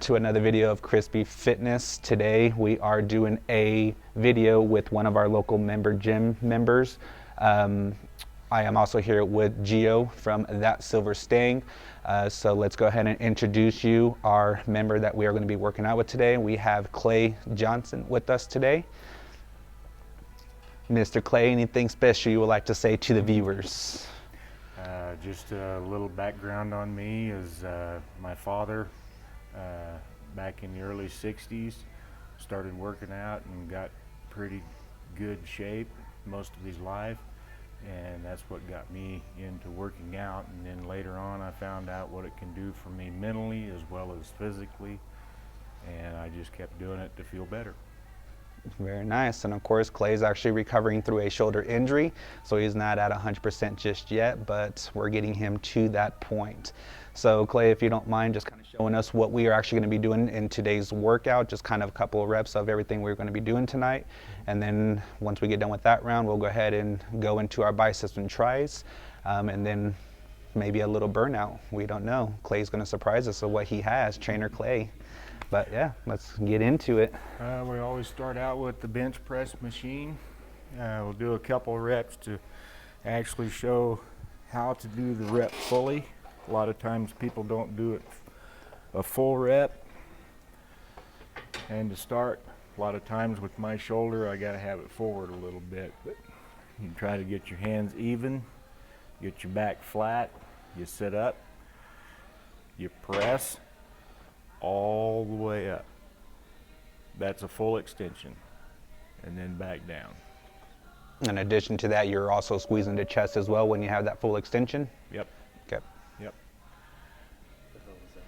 to another video of Crispy Fitness. Today we are doing a video with one of our local gym members. I am also here with Geo from That Silver Stang. So let's go ahead and introduce you, our member that we are going to be working out with today. We have Clay Johnson with us today. Mr. Clay, anything special you would like to say to the viewers? Just a little background on me is my father, back in the early 60s, started working out and got pretty good shape most of his life, and that's what got me into working out. And then later on I found out what it can do for me mentally as well as physically, and I just kept doing it to feel better. Very nice. And of course, Clay's actually recovering through a shoulder injury, so he's not at 100% just yet, but we're getting him to that point. So Clay, if you don't mind just kind of showing us what we are actually going to be doing in today's workout, just kind of a couple of reps of everything we're going to be doing tonight. And then once we get done with that round, we'll go ahead and go into our biceps and tries, and then maybe a little burnout. We don't know. Clay's going to surprise us with what he has, Trainer Clay. But yeah, let's get into it. We always start out with the bench press machine. We'll do a couple of reps to actually show how to do the rep fully. A lot of times people don't do it a full rep. And to start, a lot of times with my shoulder, I gotta have it forward a little bit. But you try to get your hands even, get your back flat, you sit up, you press all the way up. That's a full extension, and then back down. In addition to that, you're also squeezing the chest as well when you have that full extension? Yep. Okay. Yep.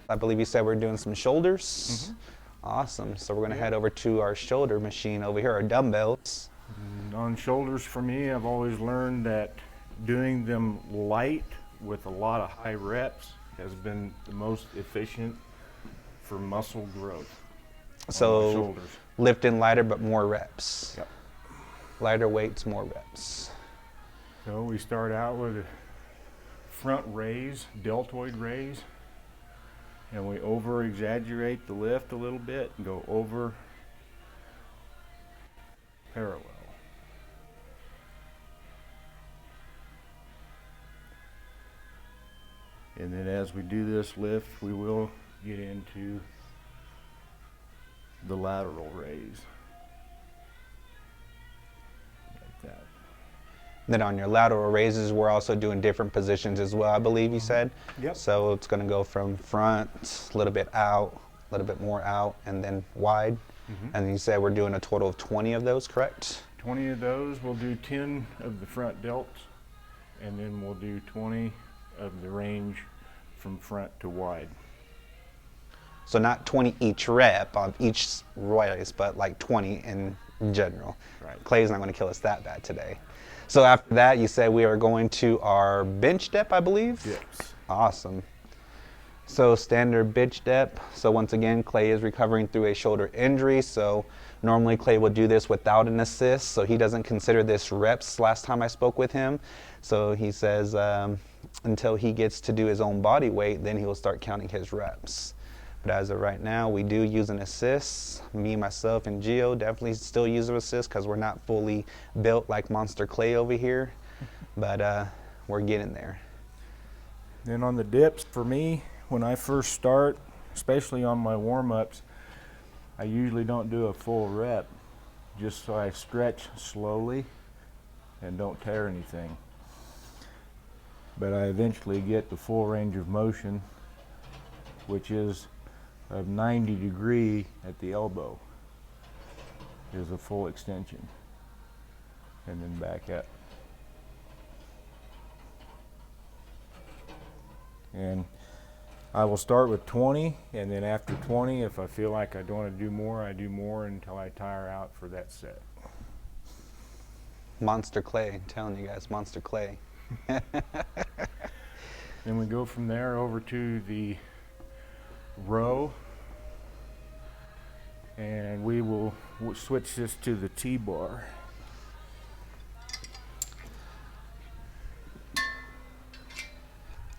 I believe you said we're doing some shoulders. Mm-hmm. Awesome. So we're going to head over to our shoulder machine over here, our dumbbells. On shoulders, for me, I've always learned that doing them light with a lot of high reps has been the most efficient for muscle growth. So lifting lighter but more reps. Yep. Lighter weights, more reps. So we start out with a front raise, deltoid raise, and we over exaggerate the lift a little bit and go over parallel. And then as we do this lift, we will get into the lateral raise, like that. Then on your lateral raises, we're also doing different positions as well, I believe you said. Yep. So it's going to go from front, a little bit out, a little bit more out, and then wide. Mm-hmm. And you said we're doing a total of 20 of those, correct? 20 of those. We'll do 10 of the front delts, and then we'll do 20 of the range from front to wide. So not 20 each rep of each raise, but like 20 in general. Right. Clay's not going to kill us that bad today. So after that, you said we are going to our bench dep, I believe? Yes. Awesome. So standard bench dep. So once again, Clay is recovering through a shoulder injury. So normally Clay would do this without an assist. So he doesn't consider this reps last time I spoke with him. So he says until he gets to do his own body weight, then he will start counting his reps. But as of right now, we do use an assist. Me, myself, and Geo definitely still use an assist because we're not fully built like Monster Clay over here. But we're getting there. Then on the dips, for me, when I first start, especially on my warm-ups, I usually don't do a full rep, just so I stretch slowly and don't tear anything. But I eventually get the full range of motion, which is of 90 degree at the elbow, is a full extension, and then back up. And I will start with 20, and then after 20, if I feel like I don't want to do more, I do more until I tire out for that set. Monster Clay, I'm telling you guys, Monster Clay. Then we go from there over to the row, and we will switch this to the T-bar.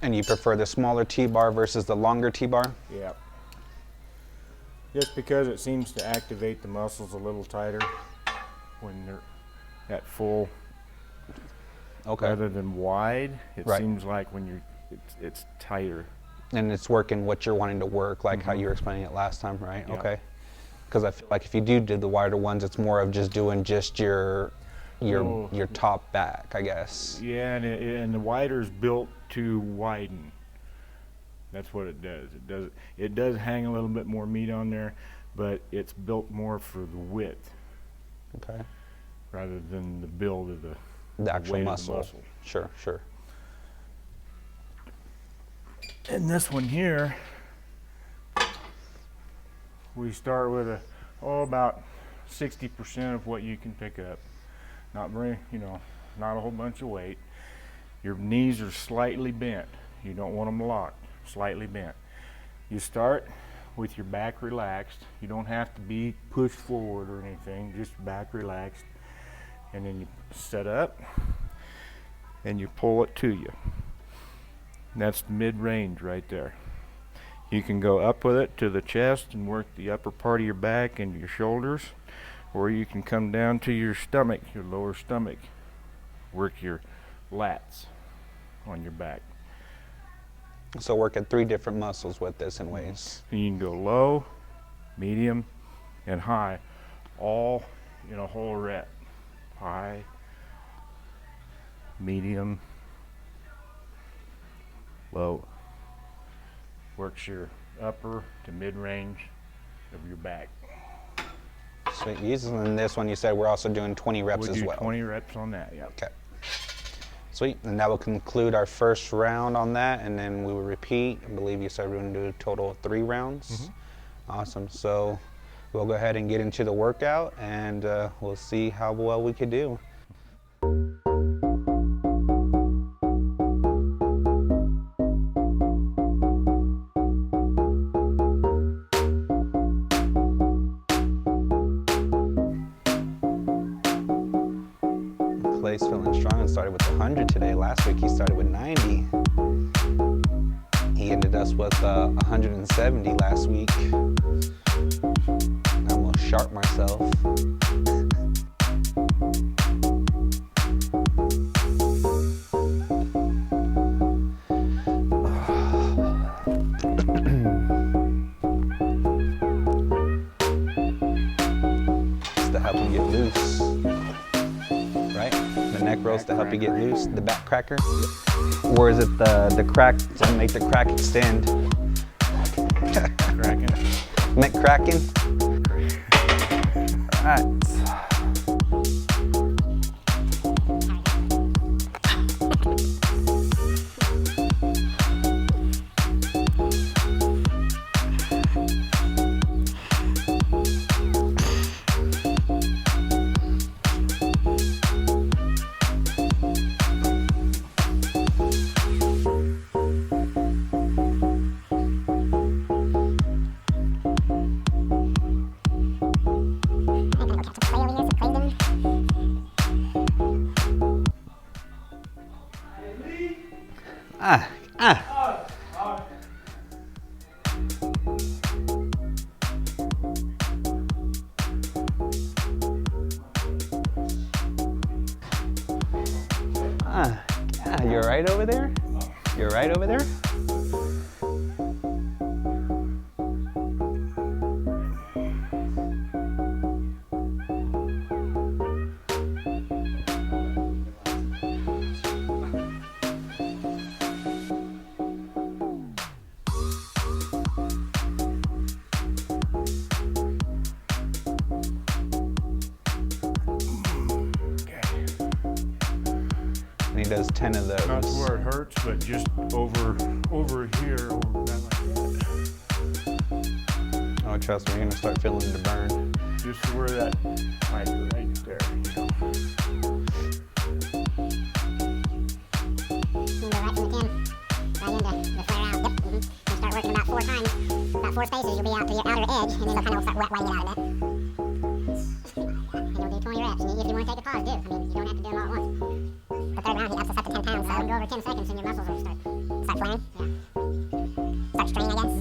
And you prefer the smaller T-bar versus the longer T-bar? Yeah. Just because it seems to activate the muscles a little tighter when they're at full. Okay. Rather than wide, it Right. seems like when you're, it's tighter. And it's working what you're wanting to work, like how you were explaining it last time, right? Yeah. Okay. Because I feel like if you do the wider ones, it's more of just doing just your top back, I guess. Yeah, and the wider's built to widen. That's what it does. It does hang a little bit more meat on there, but it's built more for the width Okay. rather than the build of the Actual weight of the muscle. muscle. Sure, sure. And this one here, we start with about 60% of what you can pick up. Not very, not a whole bunch of weight. Your knees are slightly bent. You don't want them locked, slightly bent. You start with your back relaxed. You don't have to be pushed forward or anything, just back relaxed. And then you set up and you pull it to you. And that's the mid-range right there. You can go up with it to the chest and work the upper part of your back and your shoulders, or you can come down to your stomach, your lower stomach, work your lats on your back. So work at 3 different muscles with this in ways. And you can go low, medium, and high, all in a whole rep. High, medium, low. Works your upper to mid-range of your back. Sweet. Using this one, you said we're also doing 20 reps We'll as do well. 20 reps on that, yeah. Okay. Sweet. And that will conclude our first round on that, and then we will repeat. I believe you said we're going to do a total of 3 rounds. Awesome. So we'll go ahead and get into the workout, and we'll see how well we could do. Clay's feeling strong and started with 100 today. Last week he started with 90. He ended us with 170 last week. I'm gonna sharp myself. Just to help him get loose. Right? The neck rolls to help you get loose. The back cracker? Or is it the crack to make the crack extend? Cracking. Neck cracking? Alright. You're right over there? You're right over there? And he does 10 of those. Not to where it hurts, but just over here, over that like that. Oh, trust me, you're gonna start feeling the burn. Just to where that might right there, Right from the 10, right into the flare out. Yep. You'll start working about 4 times, about 4 spaces. You'll be out to your outer edge, and then you'll kind of start while you get out of it. And you'll do 20 reps. And if you want to take a pause, do. I mean, you don't have to do them all at once. The third round, he ups us up to 10 pounds. So go over 10 seconds, and your muscles will start flaring. Yeah. Start straining, I guess.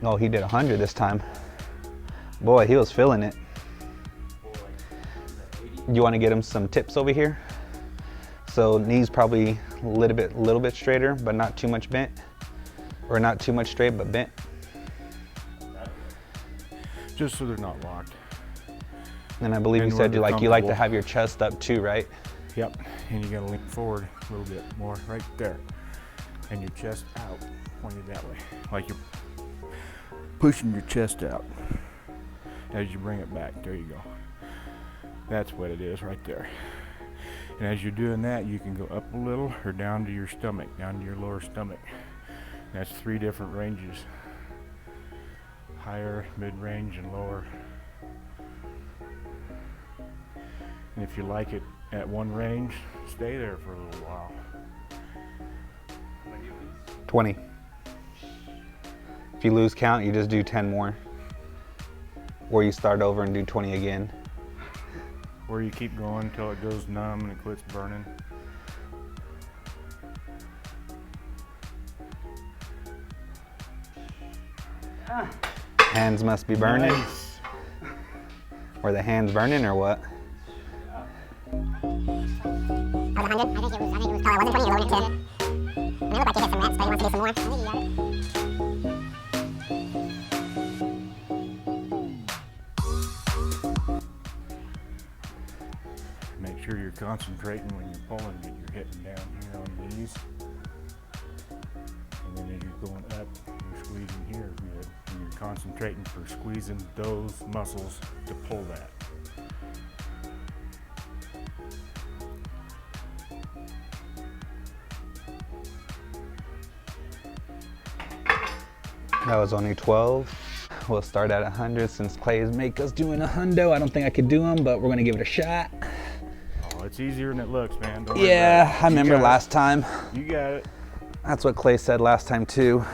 Oh, he did 100 this time. Boy, he was feeling it. You want to get him some tips over here? So knees probably a little bit straighter, but not too much bent, or not too much straight, but bent. Just so they're not locked. And I believe you said you like to have your chest up too, right? Yep, and you gotta lean forward a little bit more right there. And your chest out, pointed that way. Like you're pushing your chest out as you bring it back. There you go. That's what it is right there. And as you're doing that, you can go up a little or down to your stomach, down to your lower stomach. That's 3 different ranges. Higher, mid-range, and lower. And if you like it at one range, stay there for a little while. 20. If you lose count, you just do 10 more. Or you start over and do 20 again. Or you keep going until it goes numb and it quits burning. Hands must be burning. Nice. Were the hands burning or what? That was 100? I think it was probably 120 or lower too. I mean, it looked like you hit some reps, but you want to do some more. I think you got it. Make sure you're concentrating when you're pulling it. You're hitting down here on the knees. And then as you're going up, you're squeezing here good. And you're concentrating for squeezing those muscles to pull that. That was only 12. We'll start at 100 since Clay's make us doing a hundo. I don't think I could do them, but we're gonna give it a shot. Oh, it's easier than it looks, man. Don't worry Yeah, about it. I remember last time. You got it. That's what Clay said last time too.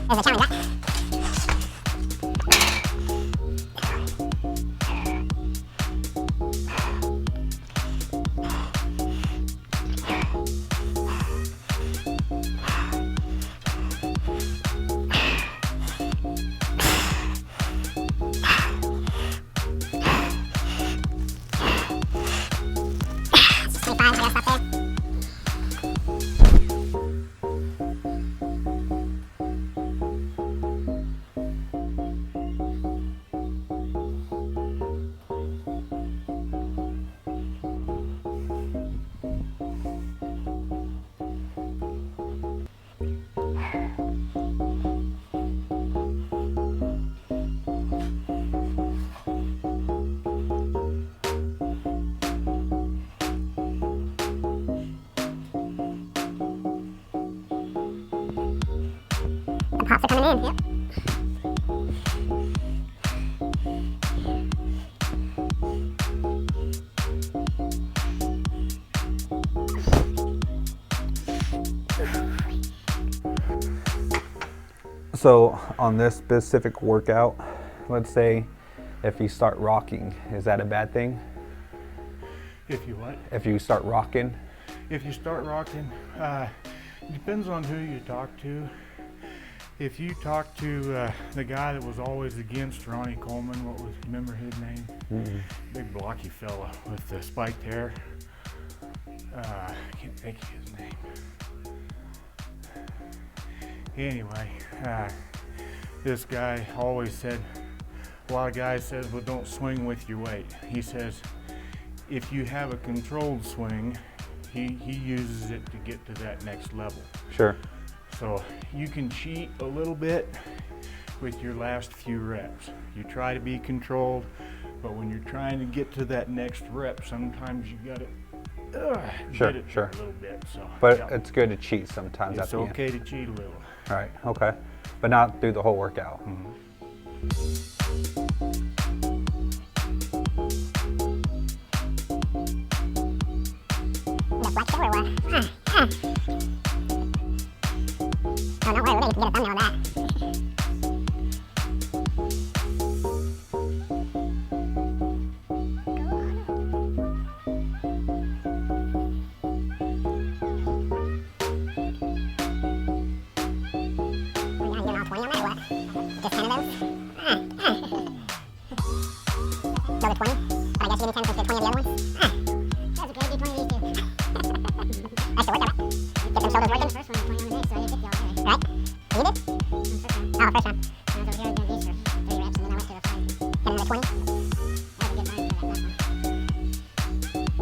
There's a challenge, right? The pops are coming in, yep. So on this specific workout, let's say if you start rocking, is that a bad thing? If you what? If you start rocking? If you start rocking, depends on who you talk to. If you talk to the guy that was always against Ronnie Coleman, what was, remember his name? Mm-mm. Big blocky fella with the spiked hair. I can't think of his name. Anyway, this guy always said, a lot of guys says, well, don't swing with your weight. He says, if you have a controlled swing, he uses it to get to that next level. Sure. So you can cheat a little bit. with your last few reps. You try to be controlled, but when you're trying to get to that next rep, sometimes you gotta Sure, get it sure. a little bit. So, But yeah, it's good to cheat sometimes at it's the end. okay to cheat a little. Right, okay. But not through the whole workout. Flex still or what? Oh, no way, we're gonna get a thumbnail on that. Another 20? But I guess you give me 10 because 20 of the other ones? That's okay, do 20 of these too. That's the workout, right? Get them shoulders working. First one, 20 on the day, so I did 50 all day. Right? You did? Oh, first round. I was over here doing these for 3 reps, and then I went to the 5. And another 20? That was a good time for that last one. Jesus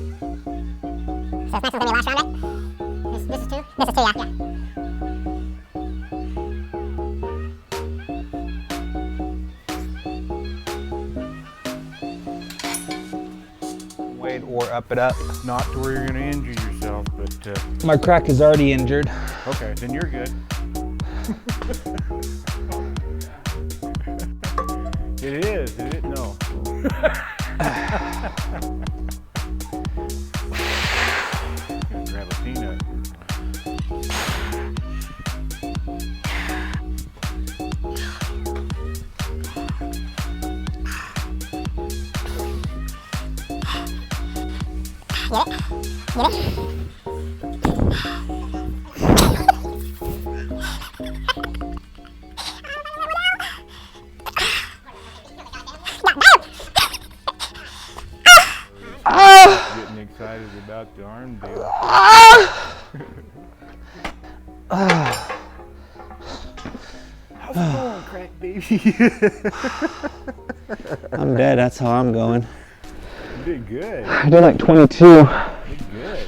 Christ. So this next one's gonna be last round, right? This is 2? This is 2, yeah. Weight or up it up. Not to where you're gonna injure yourself, but My crack is already injured. okay, then you're good. It is, no. Gonna grab a peanut. Get it? Getting excited about the arm deal. How's it going, crack baby? I'm dead, that's how I'm going. You did good. I did like 22. You did good.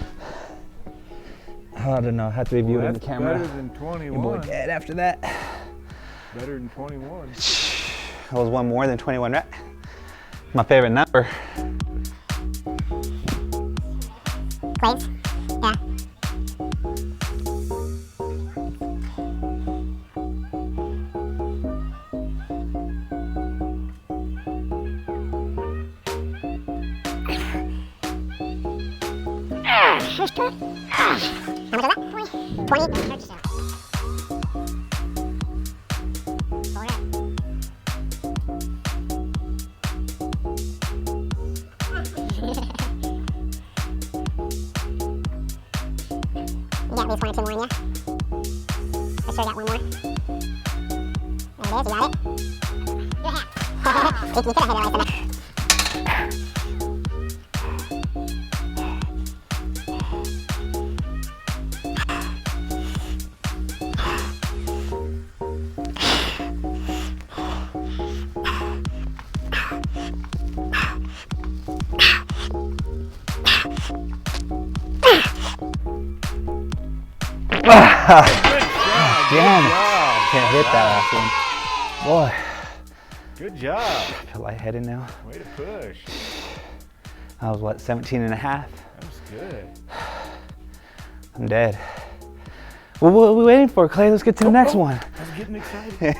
I don't know, I have to be viewed Well, in the that's camera. better than Your boy 21. dead after that. Better than 21. That was one more than 21, right? My favorite number. Clays? Yeah. first try. How much was that? 20? 20? Hurt yourself. 4 reps. You got at least 1 or 2 more in you. For sure got 1 more. There it is, you got it? You're half. You could have hit it right there. Damn it. Can't hit that last one. Boy, Good job. I feel lightheaded now. Way to push. I was what, 17 and a half? That was good. I'm dead. Well, what are we waiting for, Clay? Let's get to the next one. I was getting excited. It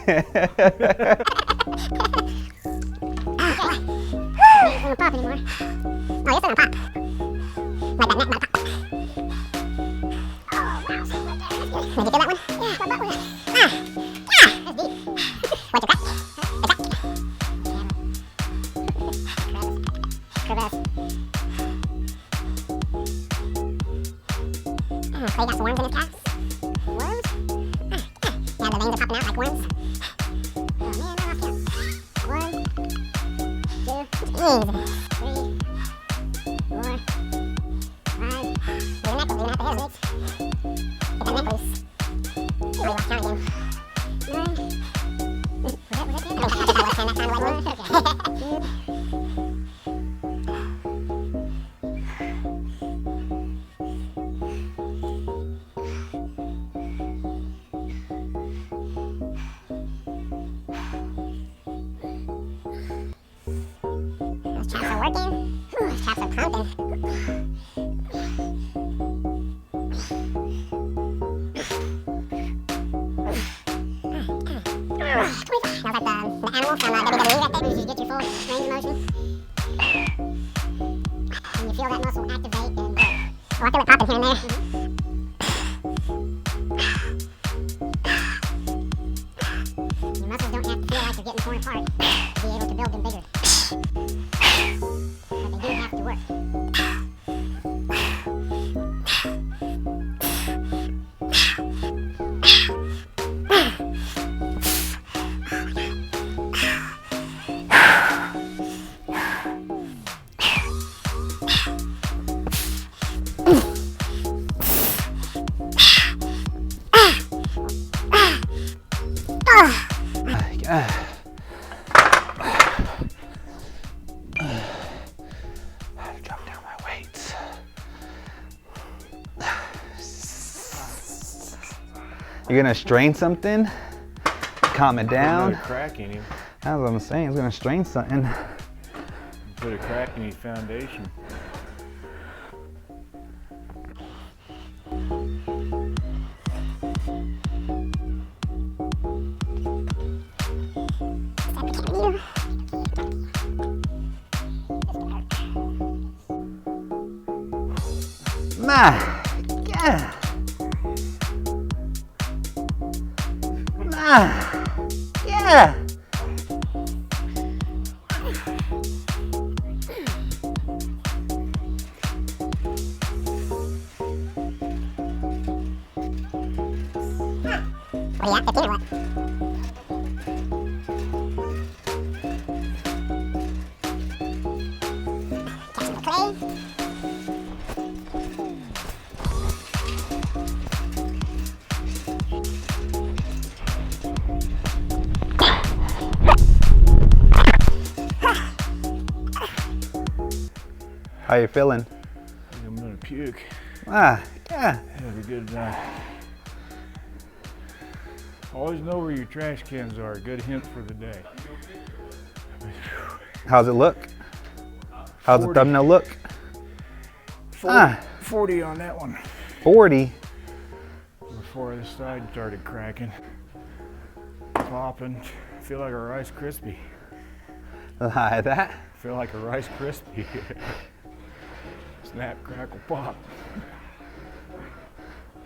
doesn't pop anymore. Oh, yes, it doesn't pop. Like that neck, not pop. Oh, wow. Did you feel that one? Yeah, my butt was. Ah! Ah! That's deep. What's your crack? Crevice. Oh, Clay got some worms in his calves. Worms? Ah, yeah. Yeah, the veins are popping out like worms. Oh, man, I lost count. 1, 2, easy. 3, 4, 5. Do the neck loose, you're gonna have to hit it, Riggs. Get that neck loose. Oh, you lost count again. 9. Was that good? I think I lost count that time, wasn't it? Okay. Those chaps are working. Whew, those chaps are pumping. Sounds like the animal from WWE right there. You just get your full range of motion. And you feel that muscle activate and grow. Oh, I feel it popping here and there. Your muscles don't have to feel like you're getting torn apart to be able to build them bigger. But they do have to work. Drop down my weights. You're gonna strain something, calm it down. Put a crack in him. That's what I'm saying. It's gonna strain something. Put a crack in his foundation. Nah. Yeah. Nah. Yeah. What are you at, 15 or what? Catch some Clay. How you feeling? I'm gonna puke. Ah, yeah. Have a good night. Always know where your trash cans are. Good hint for the day. How's it look? How's the 40. thumbnail look? 40 on that one. 40. Before the side started cracking, popping. Feel like a Rice Krispie. Like that. Feel like a Rice Krispie. Snap, crackle, pop.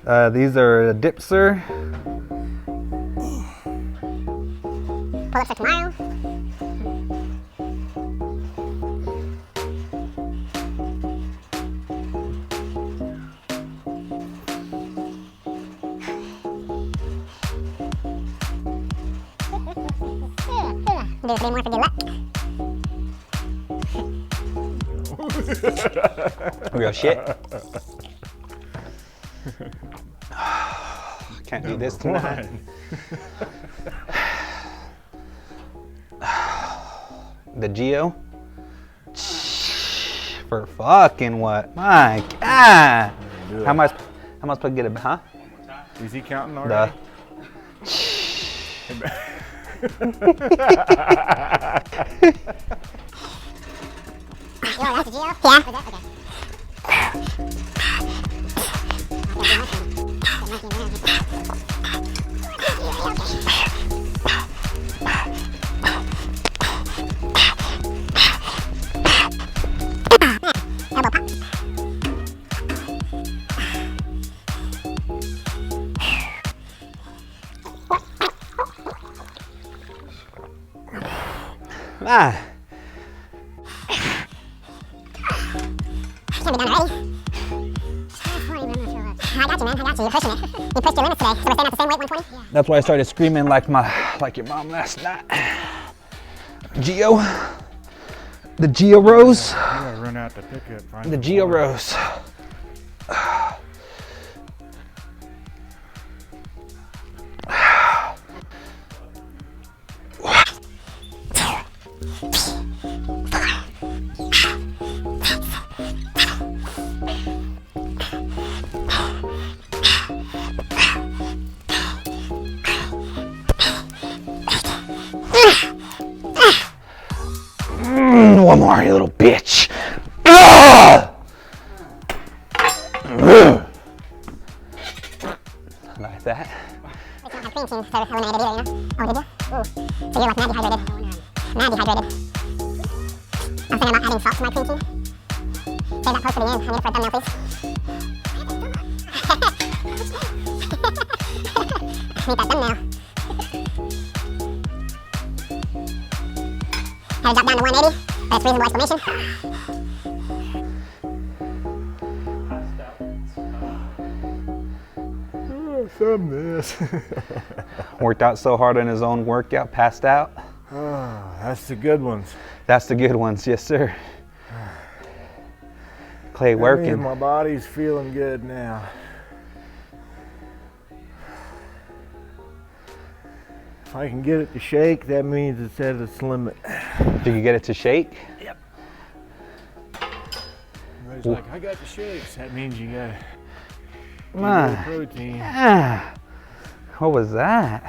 These are a dipser. Pull-ups for tomorrow. Do 3 more for good luck. Real shit. Can't do this tonight. The Geo. For fucking what? My God. How much to get it, huh? Is he counting already? Yo, that's the Geo? Yeah. Elbow pop. Ah. Can't be done already. I got you, man. I got you. You're pushing it. You pushed your limits today. So we're staying at the same weight, 120? Yeah. That's why I started screaming like your mom last night. Geo. The Geo Rose. I gotta run out to pick it. The Geo Rose. One more, you little bitch. Like that. We can't have cream team, so eliminated either, you know? Oh, did you? Ooh. So you're like mad dehydrated. Mad dehydrated. I was thinking about adding salt to my cream team. Save that part for the end. I need it for a thumbnail, please. I need that thumbnail. Had it drop down to 180. That's reasonable explanation. Thumb this. Worked out so hard on his own workout, passed out. Oh, that's the good ones. That's the good ones, yes sir. Clay That means working. my body's feeling good now. If I can get it to shake, that means it's at its limit. If you could get it to shake. Everybody's like, I got the shakes. That means you got Ah. protein. Ah. What was that?